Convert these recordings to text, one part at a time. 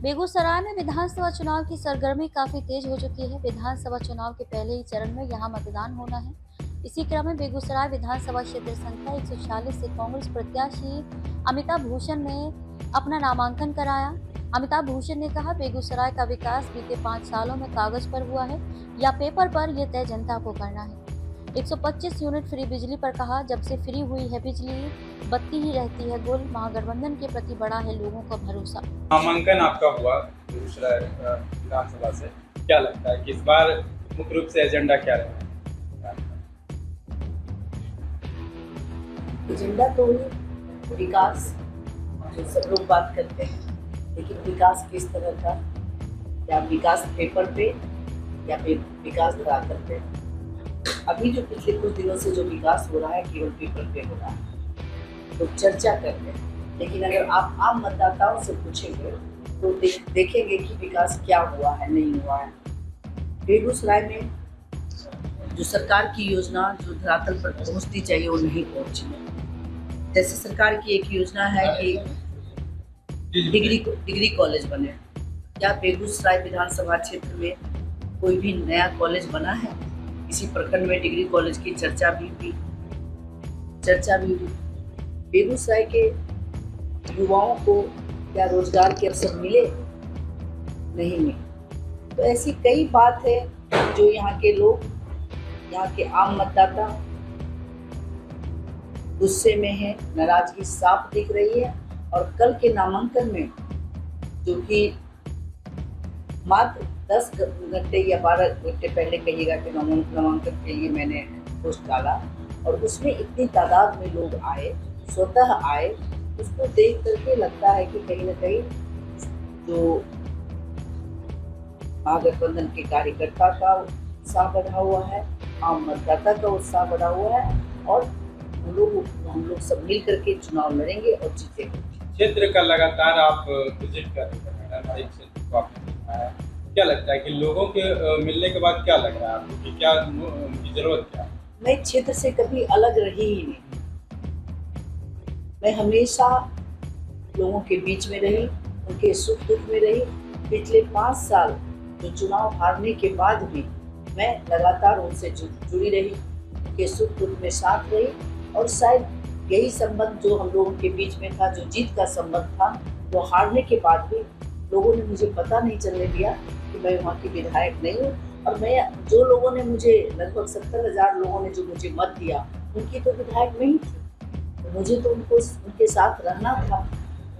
बेगूसराय में विधानसभा चुनाव की सरगर्मी काफी तेज हो चुकी है। विधानसभा चुनाव के पहले ही चरण में यहां मतदान होना है। इसी क्रम में बेगूसराय विधानसभा क्षेत्र संख्या 146 से कांग्रेस प्रत्याशी अमिताभ भूषण ने अपना नामांकन कराया। अमिताभ भूषण ने कहा, बेगूसराय का विकास बीते 5 सालों में कागज पर हुआ है या पेपर पर, यह तय जनता को करना है। 125 यूनिट फ्री बिजली पर कहा, जब से फ्री हुई है बिजली, बत्ती ही रहती है गुल। महागठबंधन के प्रति बड़ा है लोगों का भरोसा। नामांकन आपका हुआ बेगूसराय विधानसभा से, क्या लगता है कि इस बार मुख्य रूप से एजेंडा क्या रहेगा? एजेंडा तो विकास, जो सब लोग बात करते हैं, लेकिन विकास किस तरह का? या विकास पेपर पे या विकास धरातल पे? अभी जो पिछले कुछ दिनों से जो विकास हो रहा है केवल पेपर पे हो रहा है, तो चर्चा करते हैं। लेकिन अगर आप आम मतदाताओं से पूछेंगे तो देखेंगे कि विकास क्या हुआ है, नहीं हुआ है। बेगूसराय में जो सरकार की योजना जो धरातल पर पहुंचनी चाहिए वो नहीं पहुंची है। जैसे सरकार की एक योजना है कि डिग्री कॉलेज बने। क्या बेगूसराय विधानसभा क्षेत्र में कोई भी नया कॉलेज बना है? किसी प्रखंड में डिग्री कॉलेज की चर्चा भी हुई। बेगूसराय के युवाओं को क्या रोजगार के अवसर मिले? नहीं मिले। तो ऐसी कई बात है जो यहाँ के लोग, यहाँ के आम मतदाता गुस्से में है, नाराजगी साफ दिख रही है। और कल के नामांकन में जो कि मात्र 10 घंटे या 12 घंटे पहले कहिएगा कि नामांकन के लिए मैंने पोस्ट डाला, और उसमें इतनी तादाद में लोग आए, स्वतः आए, उसको देख करके लगता है कि कहीं ना कहीं जो महागठबंधन के कार्यकर्ता का उत्साह बढ़ा हुआ है, आम मतदाता का उत्साह बढ़ा हुआ है, और हम लोग सब मिल करके चुनाव लड़ेंगे और जीतेंगे। क्षेत्र का लगातार आप विजिट कर रहे हैं मैडम, हर एक क्षेत्र को आपने देखा है। क्या लगता है कि लोगों के मिलने के बाद क्या लग रहा है आपको कि क्या उनकी जरूरत क्या है? मैं क्षेत्र से कभी अलग रही ही नहीं। मैं हमेशा लोगों के बीच में रही, उनके सुख दुख में रही। पिछले 5 साल जो चुनाव हारने के बाद भी मैं लगातार उनसे जुड़ी रही, उनके सुख दुख में साथ रही। और शायद यही संबंध जो हम लोगों के बीच में था, जो जीत का संबंध था, वो हारने के बाद भी लोगों ने मुझे पता नहीं चलने दिया कि मैं वहाँ की विधायक नहीं हूँ। और मैं, जो लोगों ने मुझे, लगभग 70,000 लोगों ने जो मुझे मत दिया, उनकी तो विधायक नहीं थी। मुझे तो उनके साथ रहना था।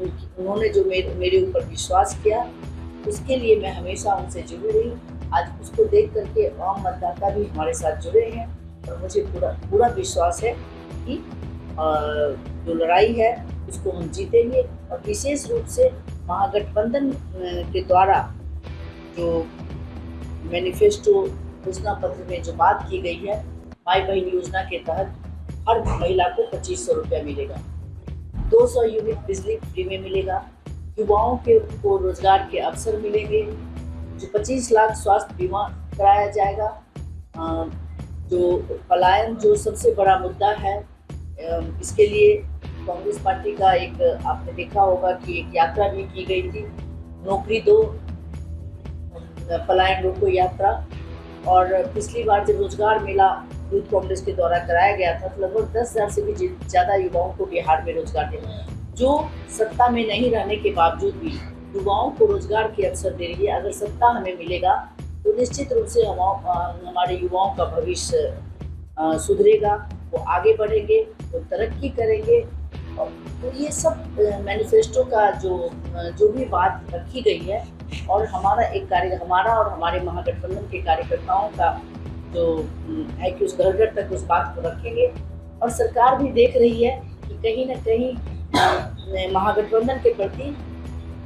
उन्होंने जो मेरे ऊपर विश्वास किया, उसके लिए मैं हमेशा उनसे जुड़ी रही। आज उसको देख करके आम मतदाता भी हमारे साथ जुड़े हैं, और मुझे पूरा विश्वास है कि जो लड़ाई है उसको हम जीतेंगे। और विशेष रूप से महागठबंधन के द्वारा जो मैनिफेस्टो घोषणा पत्र में जो बात की गई है, माई बहन योजना के तहत हर महिला को 2500 रुपया मिलेगा, 200 यूनिट बिजली फ्री में मिलेगा, युवाओं को रोजगार के अवसर मिलेंगे, जो 25 लाख स्वास्थ्य बीमा कराया जाएगा। जो पलायन जो सबसे बड़ा मुद्दा है, इसके लिए कांग्रेस पार्टी का एक, आपने देखा होगा कि एक यात्रा भी की गई थी, नौकरी दो पलायन रोको यात्रा। और पिछली बार जब रोजगार मेला यूथ कांग्रेस के द्वारा कराया गया था, तो लगभग 10,000 से भी ज़्यादा युवाओं को बिहार में रोजगार दिया, जो सत्ता में नहीं रहने के बावजूद भी युवाओं को रोजगार के अवसर दे रही है। अगर सत्ता हमें मिलेगा तो निश्चित रूप से हमारे युवाओं का भविष्य सुधरेगा, वो आगे बढ़ेंगे, वो तरक्की करेंगे। और तो ये सब मैनिफेस्टो का जो भी बात रखी गई है, और हमारा और हमारे महागठबंधन के कार्यकर्ताओं का जो है कि उस घर घर तक उस बात को रखेंगे। और सरकार भी देख रही है कि कहीं ना कहीं महागठबंधन के प्रति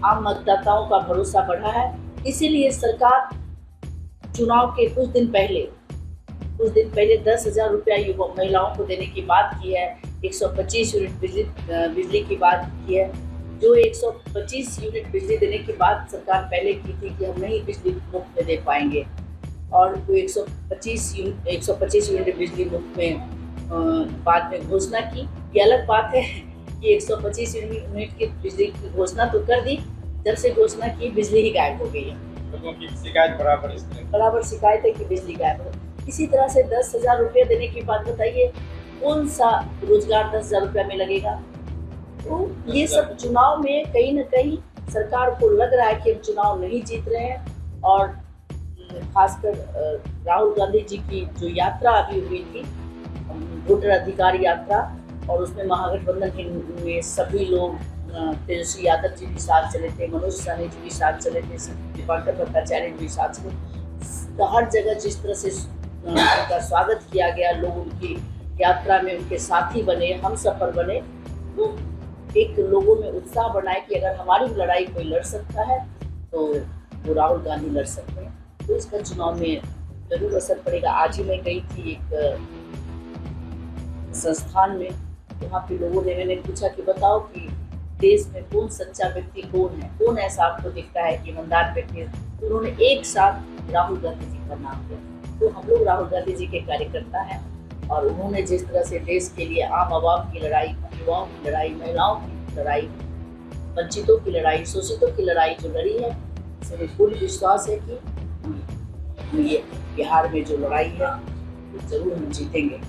आम मतदाताओं का भरोसा बढ़ा है। इसीलिए सरकार चुनाव के कुछ दिन पहले 10,000 रुपया महिलाओं को देने की बात की है, 125 यूनिट बिजली की बात की है। जो 125 यूनिट बिजली देने की बात सरकार पहले की थी कि हम नहीं बिजली मुफ्त में दे पाएंगे, और वो 125 यूनिट बिजली मुफ्त में बाद में घोषणा की। ये अलग बात है कि 125 यूनिट की बिजली की घोषणा तो कर दी, इधर से घोषणा की बिजली ही गायब हो गई है। लोगों की शिकायत बराबर इस तरह बराबर शिकायत है कि बिजली गायब हो। इसी तरह से 10,000 रुपये देने की बात बताइए, कौन सा रोजगार 10,000 रुपया में लगेगा? तो ये सब चुनाव में कहीं ना कहीं सरकार को लग रहा है कि हम चुनाव नहीं जीत रहे हैं। और खासकर राहुल गांधी जी की जो यात्रा अभी हुई थी, वोटर अधिकार यात्रा, और उसमें महागठबंधन में सभी लोग, तेजस्वी यादव जी भी साथ चले थे, मनोज सिन्हा जी भी साथ चले थे, दीपांकर भट्टाचार्य भी साथ चले। तो हर जगह जिस तरह से उनका स्वागत किया गया, लोग उनकी यात्रा में उनके साथी बने, हम सफर बने, तो एक लोगों में उत्साह बनाए कि अगर हमारी लड़ाई कोई लड़ सकता है तो वो राहुल गांधी लड़ सकते हैं। तो इसका चुनाव में जरूर असर पड़ेगा। आज ही मैं गई थी एक संस्थान में, वहाँ पे लोगों ने, मैंने पूछा कि बताओ कि देश में कौन सच्चा व्यक्ति कौन है, कौन ऐसा आपको दिखता है कि ईमानदार व्यक्ति है? तो उन्होंने एक साथ राहुल गांधी जी का नाम लिया। तो हम लोग राहुल गांधी जी के कार्यकर्ता हैं, और उन्होंने जिस तरह से देश के लिए आम आवाम की लड़ाई, युवाओं की लड़ाई, महिलाओं की लड़ाई, वंचितों की लड़ाई, शोषितों की लड़ाई जो लड़ी है, इससे मुझे पूर्ण विश्वास है कि ये बिहार में जो लड़ाई है जरूर हम जीतेंगे।